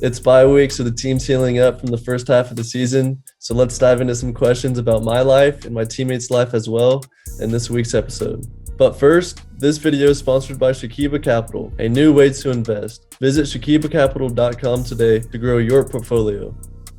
It's bye week, so the team's healing up from the first half of the season. So let's dive into some questions about my life and my teammates' life as well in this week's episode. But first, this video is sponsored by Shakiba Capital, a new way to invest. Visit shakibacapital.com today to grow your portfolio.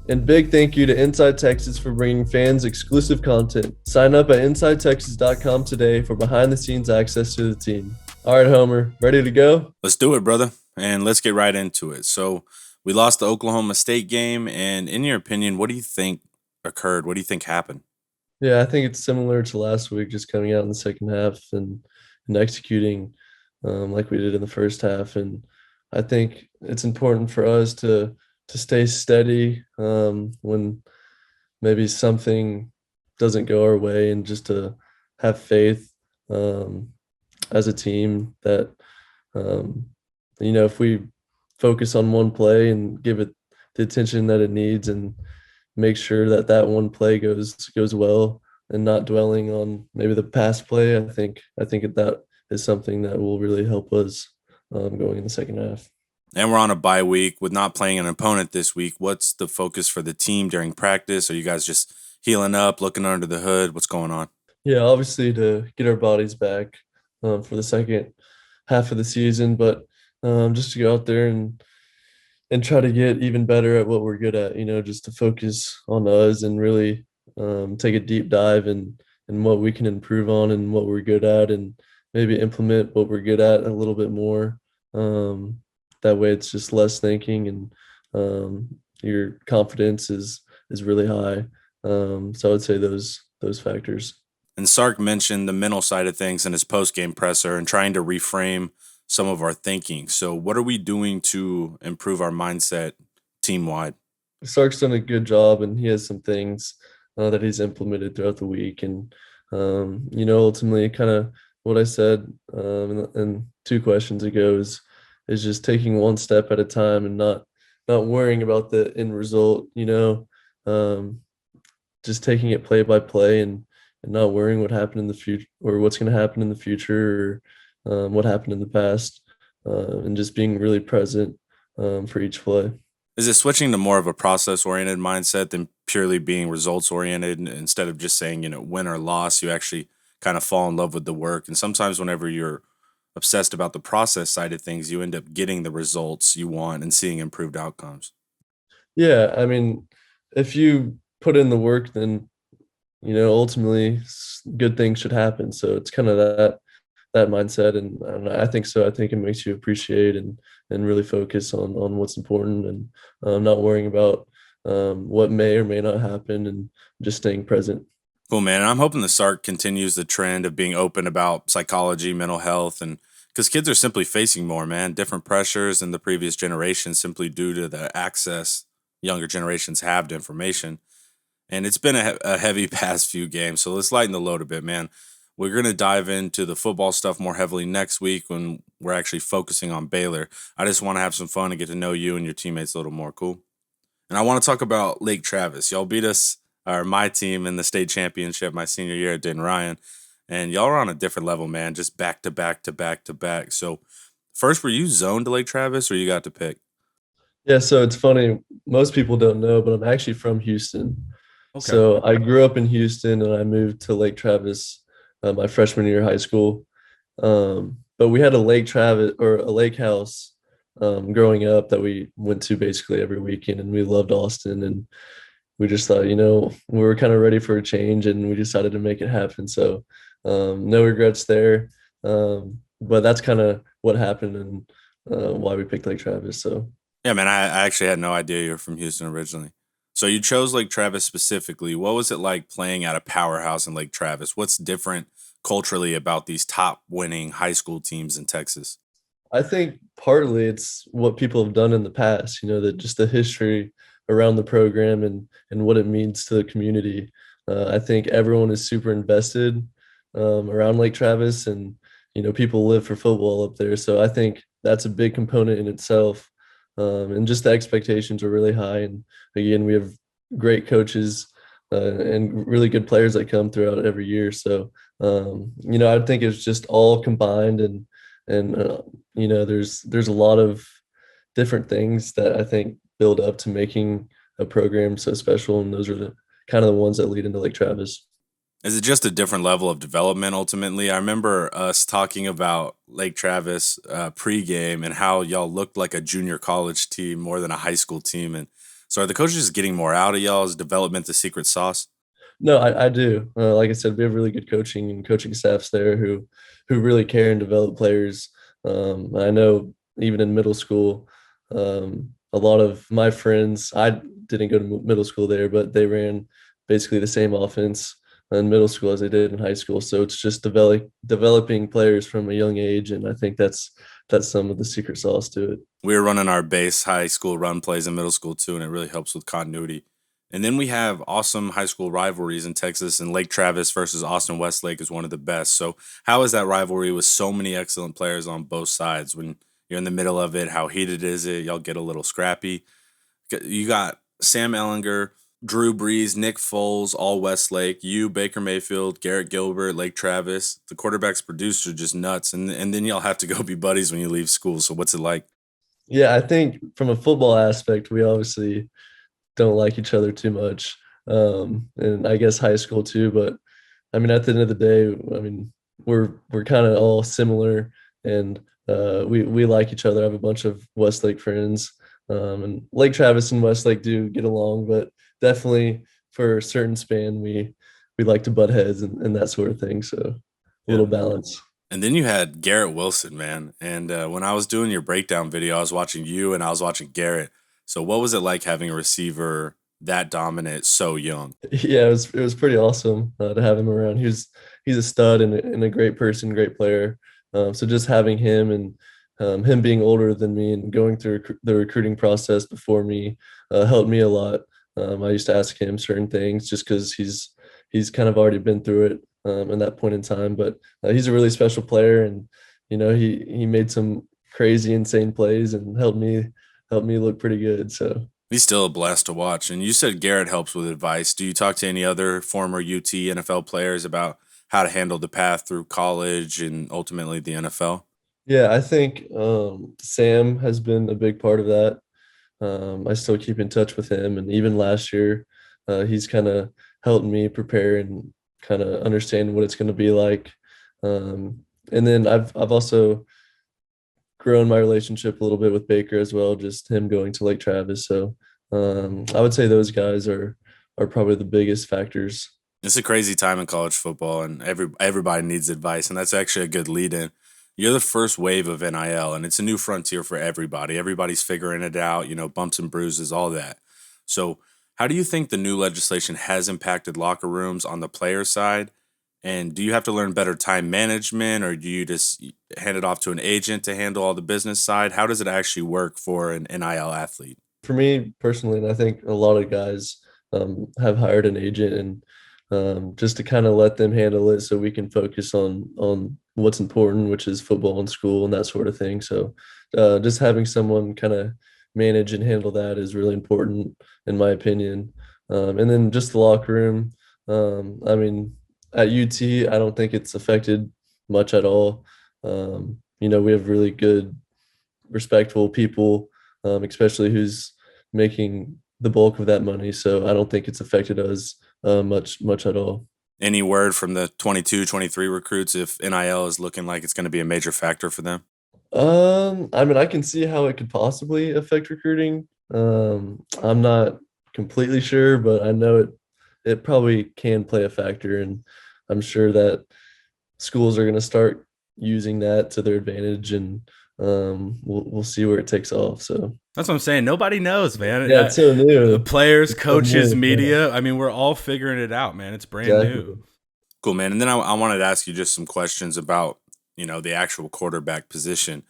And big thank you to Inside Texas for bringing fans exclusive content. Sign up at InsideTexas.com today for behind-the-scenes access to the team. All right, Homer, ready to go? Let's do it, brother. And let's get right into it. So we lost the Oklahoma State game. And in your opinion, what do you think occurred? What do you think happened? Yeah, I think it's similar to last week, just coming out in the second half and executing like we did in the first half. And I think it's important for us to stay steady when maybe something doesn't go our way, and just to have faith as a team that if we focus on one play and give it the attention that it needs, and make sure that that one play goes well, and not dwelling on maybe the past play. I think that is something that will really help us going in the second half. And we're on a bye week with not playing an opponent this week. What's the focus for the team during practice? Are you guys just healing up, looking under the hood? What's going on? Yeah, obviously to get our bodies back for the second half of the season, but just to go out there and try to get even better at what we're good at. Just to focus on us and really take a deep dive in what we can improve on and what we're good at, and maybe implement what we're good at a little bit more. That way, it's just less thinking, and your confidence is really high. So I would say those factors. And Sark mentioned the mental side of things in his post game presser and trying to reframe some of our thinking. So, what are we doing to improve our mindset team wide? Sark's done a good job, and he has some things that he's implemented throughout the week. And ultimately, kind of what I said in two questions ago is just taking one step at a time, and not worrying about the end result. Um, just taking it play by play, and not worrying what happened in the future, or what's going to happen in the future, or what happened in the past, and just being really present for each play. Is it switching to more of a process oriented mindset than purely being results oriented? Instead of just saying, win or loss, you actually kind of fall in love with the work. And sometimes, whenever you're obsessed about the process side of things, you end up getting the results you want and seeing improved outcomes. Yeah, I mean, if you put in the work, then ultimately good things should happen. So it's kind of that mindset, and I think so. I think it makes you appreciate and really focus on what's important, and not worrying about what may or may not happen, and just staying present. Cool, man. And I'm hoping the Sark continues the trend of being open about psychology, mental health, and because kids are simply facing more, man, different pressures than the previous generation simply due to the access younger generations have to information. And it's been a heavy past few games. So let's lighten the load a bit, man. We're going to dive into the football stuff more heavily next week when we're actually focusing on Baylor. I just want to have some fun and get to know you and your teammates a little more. Cool. And I want to talk about Lake Travis. Y'all beat us, or my team, in the state championship my senior year at Denton Ryan. And y'all are on a different level, man, just back to back to back to back. So, first, were you zoned to Lake Travis or you got to pick? Yeah, so it's funny. Most people don't know, but I'm actually from Houston. Okay. So I grew up in Houston, and I moved to Lake Travis my freshman year of high school. But we had a Lake Travis, or a lake house, growing up, that we went to basically every weekend, and we loved Austin. And we just thought, we were kind of ready for a change, and we decided to make it happen. So no regrets there. But that's kind of what happened, and why we picked Lake Travis. So Yeah, man, I actually had no idea you were from Houston originally. So you chose Lake Travis specifically. What was it like playing at a powerhouse in Lake Travis? What's different culturally about these top winning high school teams in Texas? I think partly it's what people have done in the past, that just the history around the program, and what it means to the community. I think everyone is super invested around Lake Travis, and people live for football up there. So I think that's a big component in itself, and just the expectations are really high. And again, we have great coaches and really good players that come throughout every year. So I think it's just all combined, and there's a lot of different things that I think build up to making a program so special, and those are the kind of the ones that lead into Lake Travis. Is it just a different level of development ultimately? I remember us talking about Lake Travis pregame and how y'all looked like a junior college team more than a high school team. And so are the coaches just getting more out of y'all's development, the secret sauce? No, I do. Like I said, we have really good coaching and coaching staffs there who really care and develop players. I know even in middle school, a lot of my friends, I didn't go to middle school there, but they ran basically the same offense in middle school as they did in high school. So it's just developing players from a young age, and I think that's some of the secret sauce to it. We were running our base high school run plays in middle school too, and it really helps with continuity. And then we have awesome high school rivalries in Texas, and Lake Travis versus Austin Westlake is one of the best. So, how is that rivalry with so many excellent players on both sides? When you're in the middle of it, how heated is it? Y'all get a little scrappy. You got Sam Ellinger, Drew Brees, Nick Foles, all Westlake, you, Baker Mayfield, Garrett Gilbert, Lake Travis. The quarterbacks produced are just nuts. And then y'all have to go be buddies when you leave school. So, what's it like? Yeah, I think from a football aspect, we obviously don't like each other too much. And I guess high school too, but I mean, at the end of the day, I mean, we're kind of all similar, and we like each other. I have a bunch of Westlake friends, and Lake Travis and Westlake do get along, but definitely for a certain span, we like to butt heads and that sort of thing. So a Yeah. little balance. And then you had Garrett Wilson, man. And when I was doing your breakdown video, I was watching you and I was watching Garrett. So, what was it like having a receiver that dominant so young? Yeah, it was pretty awesome to have him around. He's a stud and a great person, great player. So just having him and him being older than me and going through the recruiting process before me helped me a lot. I used to ask him certain things just because he's kind of already been through it in that point in time. But he's a really special player, and he made some crazy, insane plays and helped me look pretty good. So. He's still a blast to watch. And you said Garrett helps with advice. Do you talk to any other former UT NFL players about how to handle the path through college and ultimately the NFL? Yeah, I think Sam has been a big part of that. I still keep in touch with him, and even last year, he's kind of helped me prepare and kind of understand what it's going to be like. And then I've also grown my relationship a little bit with Baker as well, just him going to Lake Travis. So I would say those guys are probably the biggest factors. It's a crazy time in college football, and everybody needs advice, and that's actually a good lead in. You're the first wave of NIL, and it's a new frontier for everybody. Everybody's figuring it out, bumps and bruises, all that. So, how do you think the new legislation has impacted locker rooms on the player side? And do you have to learn better time management, or do you just hand it off to an agent to handle all the business side? How does it actually work for an NIL athlete? For me personally, and I think a lot of guys have hired an agent and just to kind of let them handle it so we can focus on what's important, which is football and school and that sort of thing. So just having someone kind of manage and handle that is really important in my opinion. And then just the locker room. I mean, at UT, I don't think it's affected much at all. We have really good, respectful people, especially who's making the bulk of that money. So I don't think it's affected us much at all. Any word from the 22, 23 recruits if NIL is looking like it's going to be a major factor for them? I mean, I can see how it could possibly affect recruiting. I'm not completely sure, but I know it probably can play a factor, and I'm sure that schools are going to start using that to their advantage, and we'll see where it takes off. So That's what I'm saying. Nobody knows, man. yeah, it's so new. Players, It's so coaches, new. Yeah, media. I mean, we're all figuring it out, man. It's brand new. exactly. Cool, man. And then I wanted to ask you just some questions about, the actual quarterback position.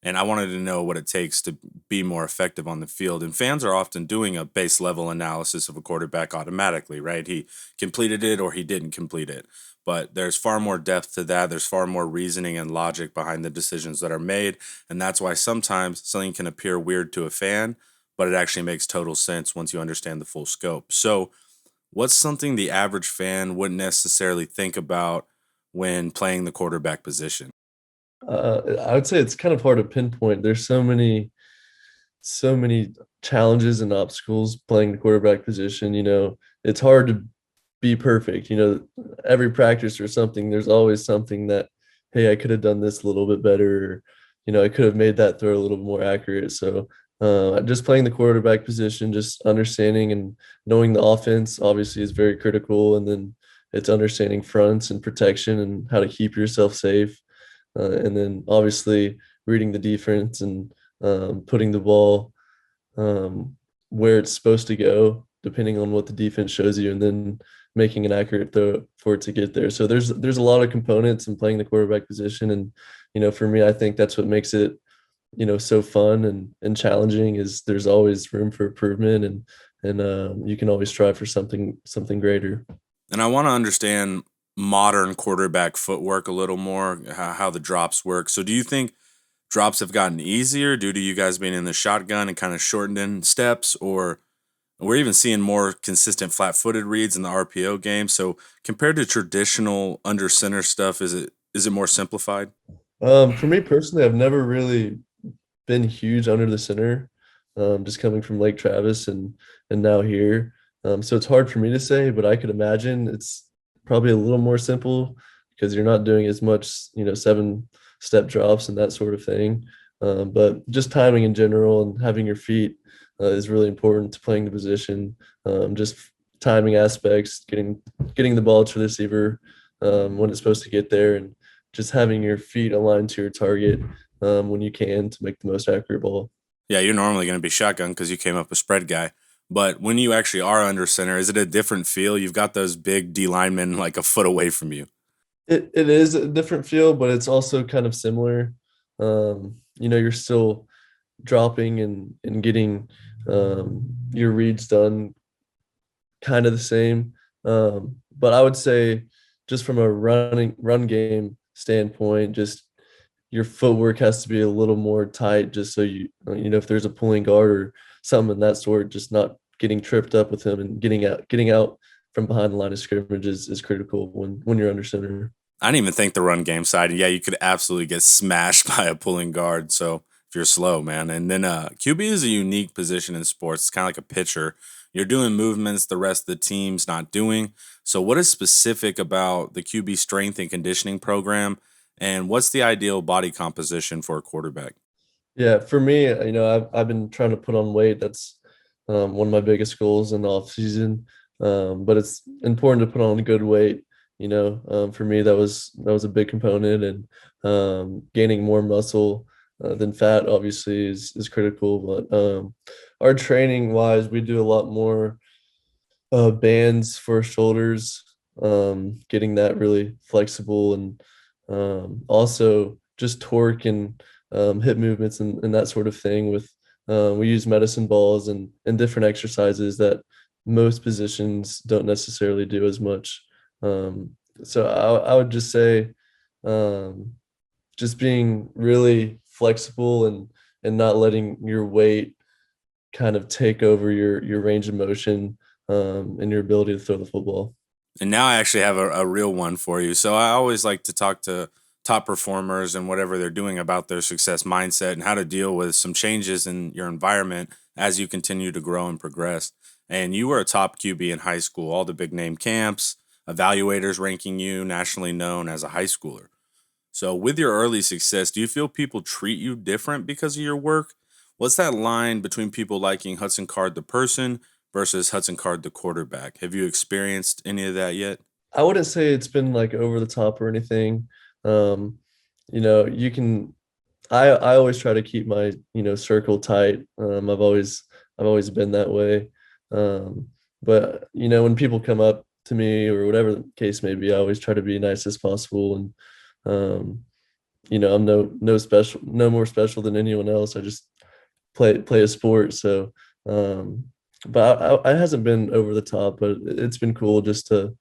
And I wanted to know what it takes to be more effective on the field. And fans are often doing a base level analysis of a quarterback automatically, right? He completed it or he didn't complete it. But there's far more depth to that. There's far more reasoning and logic behind the decisions that are made. And that's why sometimes something can appear weird to a fan, but it actually makes total sense once you understand the full scope. So, what's something the average fan wouldn't necessarily think about when playing the quarterback position? I would say it's kind of hard to pinpoint. There's so many so many challenges and obstacles playing the quarterback position. It's hard to be perfect. Every practice or something, there's always something that, hey, I could have done this a little bit better. Or, I could have made that throw a little more accurate. So just playing the quarterback position, just understanding and knowing the offense obviously is very critical. And then it's understanding fronts and protection and how to keep yourself safe. And then obviously reading the defense and putting the ball um, where it's supposed to go, depending on what the defense shows you, and then making an accurate throw for it to get there. So there's a lot of components in playing the quarterback position, and for me, I think that's what makes it so fun and challenging. Is there's always room for improvement, and you can always strive for something greater. And I want to understand modern quarterback footwork a little more, how the drops work. So, do you think drops have gotten easier due to you guys being in the shotgun and kind of shortened in steps, or we're even seeing more consistent flat-footed reads in the RPO game? So, compared to traditional under center stuff, is it more simplified? For me personally, I've never really been huge under the center, just coming from Lake Travis and now here. So it's hard for me to say, but I could imagine it's probably a little more simple because you're not doing as much, 7-step drops and that sort of thing. But just timing in general and having your feet is really important to playing the position. Just timing aspects, getting the ball to the receiver when it's supposed to get there, and just having your feet aligned to your target when you can to make the most accurate ball. Yeah, you're normally going to be shotgun because you came up a spread guy. But when you actually are under center, is it a different feel? You've got those big D linemen like a foot away from you. It is a different feel, but it's also kind of similar. You're still dropping and getting your reads done kind of the same. But I would say just from a run game standpoint, just your footwork has to be a little more tight just so if there's a pulling guard or something of that sort, just not getting tripped up with him and getting out from behind the line of scrimmage is critical when you're under center. I didn't even think the run game side. Yeah, you could absolutely get smashed by a pulling guard. So if you're slow, man. And then QB is a unique position in sports. It's kind of like a pitcher. You're doing movements the rest of the team's not doing. So what is specific about the QB strength and conditioning program? And what's the ideal body composition for a quarterback? Yeah, for me, I've been trying to put on weight. That's one of my biggest goals in the off season. But it's important to put on a good weight. For me, that was a big component, and gaining more muscle than fat obviously is critical. But our training wise, we do a lot more bands for shoulders, getting that really flexible, and also just torque and hip movements and that sort of thing. We use medicine balls and different exercises that most positions don't necessarily do as much. So I would just say um, just being really flexible and not letting your weight kind of take over your range of motion and your ability to throw the football. And now I actually have a real one for you. So I always like to talk to top performers and whatever they're doing about their success mindset and how to deal with some changes in your environment as you continue to grow and progress. And you were a top QB in high school, all the big name camps, evaluators ranking you nationally known as a high schooler. So, with your early success, do you feel people treat you different because of your work? What's that line between people liking Hudson Card the person versus Hudson Card the quarterback? Have you experienced any of that yet? I wouldn't say it's been like over the top or anything. Um, you can. I always try to keep my circle tight. I've always been that way. Um, but when people come up to me or whatever the case may be, I always try to be nice as possible. And um, I'm no more special than anyone else. I just play a sport. So, but it hasn't been over the top, but it's been cool just to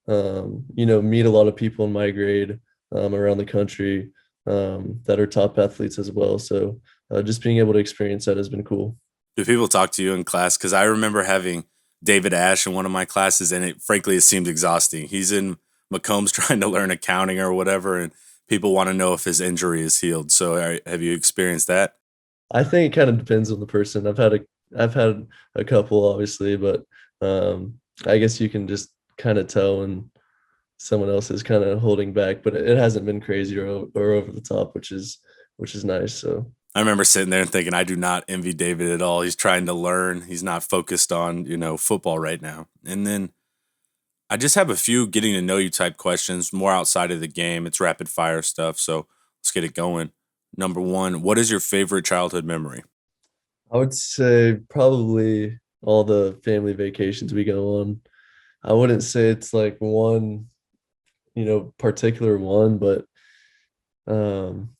meet a lot of people in my grade around the country that are top athletes as well. So just being able to experience that has been cool. Do people talk to you in class? Because I remember having David Ash in one of my classes, and it seemed exhausting. He's in Macomb's trying to learn accounting or whatever, and people want to know if his injury is healed. So, have you experienced that? I think it kind of depends on the person. I've had a couple obviously, but I guess you can just kind of tell when someone else is kind of holding back, but it hasn't been crazy or over the top, which is nice. So I remember sitting there and thinking, I do not envy David at all. He's trying to learn. He's not focused on, football right now. And then I just have a few getting to know you type questions, more outside of the game. It's rapid fire stuff. So let's get it going. Number one, what is your favorite childhood memory? I would say probably all the family vacations we go on. I wouldn't say it's like one, particular one, but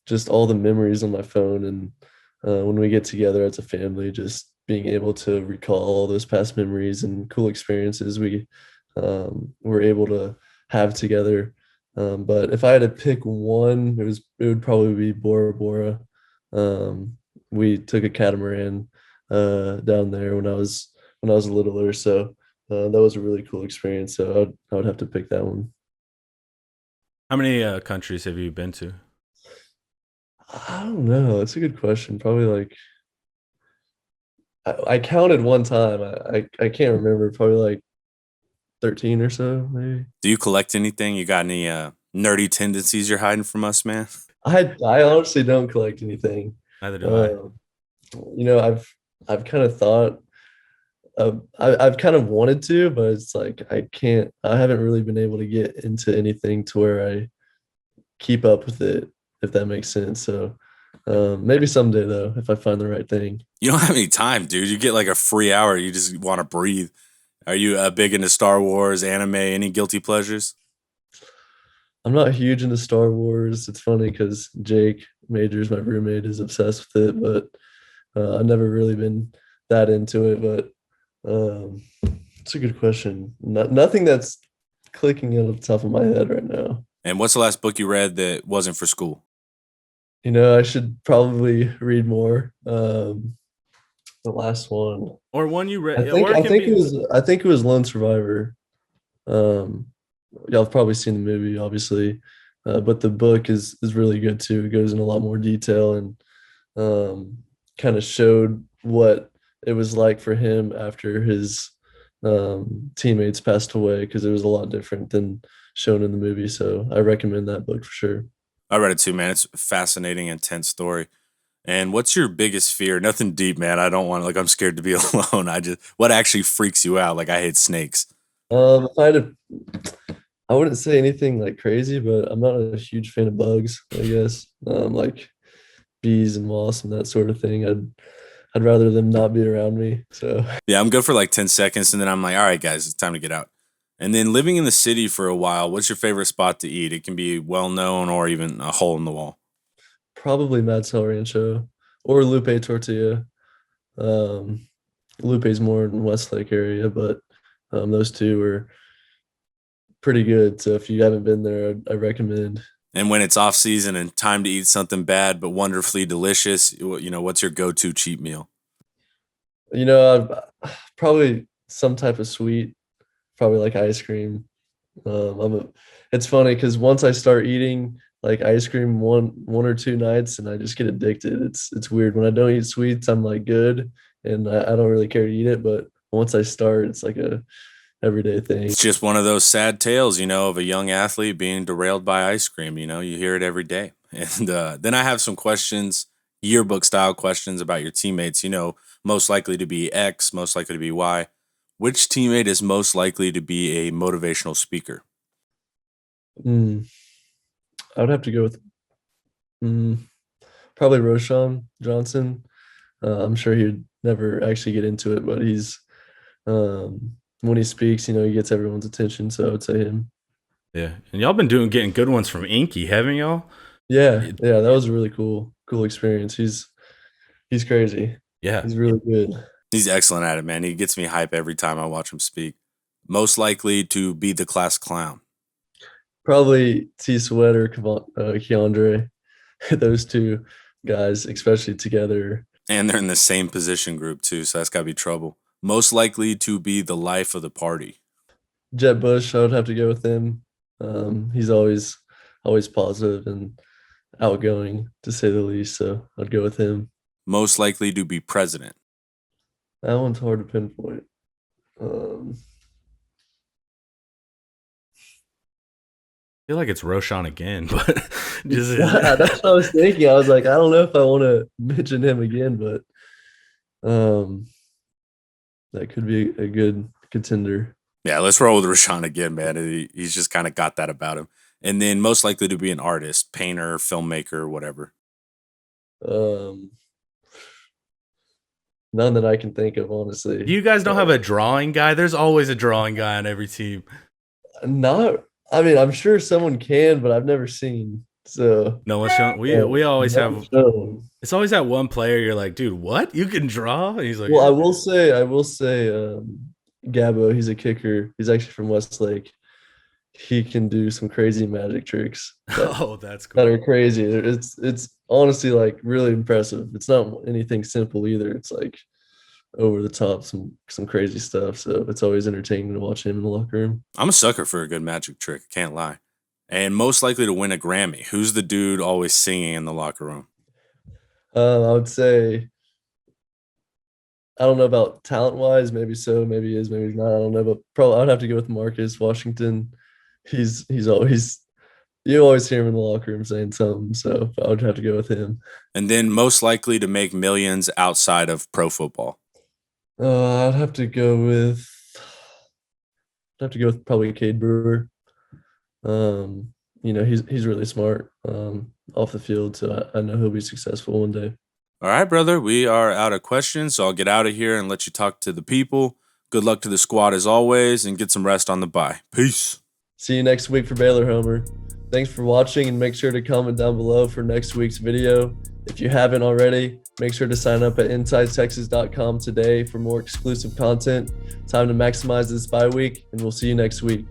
just all the memories on my phone and when we get together as a family, just being able to recall all those past memories and cool experiences we were able to have together. But if I had to pick one, it would probably be Bora Bora. Um, we took a catamaran down there when I was littler, so that was a really cool experience. So I would have to pick that one. How many countries have you been to? I don't know. That's a good question. Probably like I counted one time. I can't remember. Probably like 13 or so, maybe. Do you collect anything? You got any nerdy tendencies you're hiding from us, man? I honestly don't collect anything. Neither do I. Uh, I've kind of thought I've kind of wanted to, but it's like I can't. I haven't really been able to get into anything to where I keep up with it, if that makes sense. So maybe someday though, if I find the right thing. You don't have any time, dude. You get like a free hour. You just want to breathe. Are you big into Star Wars, anime, any guilty pleasures? I'm not huge into Star Wars. It's funny because Jake Majors, my roommate, is obsessed with it, but I've never really been that into it. But it's a good question. Nothing that's clicking out of the top of my head right now. And what's the last book you read that wasn't for school? I should probably read more. The last one, Or one you I read, think, or it I can think it be. was, I think it was Lone Survivor. Um, y'all have probably seen the movie, obviously, but the book is really good too. It goes in a lot more detail and kind of showed what it was like for him after his teammates passed away because it was a lot different than shown in the movie. So I recommend that book for sure. I read it too, man. It's a fascinating, intense story. And what's your biggest fear? Nothing deep, man. I don't want like I'm scared to be alone. What actually freaks you out? Like I hate snakes. If I had to, I wouldn't say anything like crazy, but I'm not a huge fan of bugs, I guess. Like bees and moss and that sort of thing. I'd rather them not be around me. So Yeah, I'm good for like 10 seconds and then I'm like, all right, guys, it's time to get out. And then living in the city for a while, what's your favorite spot to eat? It can be well known or even a hole in the wall. probably Mad Cell Rancho or Lupe Tortilla. Um, Lupe's more in Westlake area, but those two are pretty good. So if you haven't been there, I recommend. And when it's off season and time to eat something bad but wonderfully delicious, what's your go-to cheat meal? Probably some type of sweet, probably like ice cream. It's funny because once I start eating like ice cream one or two nights, and I just get addicted. It's weird. When I don't eat sweets, I'm like good, and I don't really care to eat it. But once I start, it's like a everyday thing. It's just one of those sad tales, of a young athlete being derailed by ice cream. You hear it every day. And then I have some questions, yearbook style questions about your teammates. Most likely to be X, most likely to be Y. Which teammate is most likely to be a motivational speaker? Mm, I would have to go with mm, probably Roshan Johnson. I'm sure he'd never actually get into it, but when he speaks, he gets everyone's attention. So I would say him. Yeah, and y'all been getting good ones from Inky, haven't y'all? Yeah, It- yeah, that was a really cool experience. He's crazy. yeah, He's really good. He's excellent at it, man. He gets me hype every time I watch him speak. Most likely to be the class clown. Probably T Sweat or Keandre. Those two guys, especially together. And they're in the same position group too, so that's got to be trouble. Most likely to be the life of the party. Jet Bush, I would have to go with him. He's always positive and outgoing, to say the least. So I'd go with him. most likely to be president? That one's hard to pinpoint. Um, I feel like it's Roshan again, but just that's what I was thinking. I was like, I don't know if I want to mention him again, but um, that could be a good contender. Yeah, let's roll with Rashawn again, man. He's just kind of got that about him. And then most likely to be an artist, painter, filmmaker, whatever. Um, None that I can think of, honestly. you guys don't have a drawing guy. There's always a drawing guy on every team. Not, I mean, I'm sure someone can, but I've never seen. So No one's shown. We always not have. shown. It's always that one player. You're like, dude, what? You can draw? And he's like, Well, yeah. I will say, Gabo. He's a kicker. He's actually from Westlake. He can do some crazy magic tricks Oh, that's cool. that are crazy. It's honestly like really impressive. It's not anything simple either. It's like over the top, some crazy stuff. So it's always entertaining to watch him in the locker room. I'm a sucker for a good magic trick. Can't lie. And most likely to win a Grammy. Who's the dude always singing in the locker room? I would say I don't know about talent wise. Maybe so. Maybe he is. Maybe he's not. I don't know. But probably I'd have to go with Marcus Washington. He's always you always hear him in the locker room saying something. So I would have to go with him. And then most likely to make millions outside of pro football. I'd have to go with probably Cade Brewer. He's really smart off the field, so I know he'll be successful one day. All right, brother. We are out of questions, so I'll get out of here and let you talk to the people. Good luck to the squad as always, and get some rest on the bye. Peace. See you next week for Baylor Homer. Thanks for watching, and make sure to comment down below for next week's video. If you haven't already, make sure to sign up at InsideTexas.com today for more exclusive content. Time to maximize this bye week, and we'll see you next week.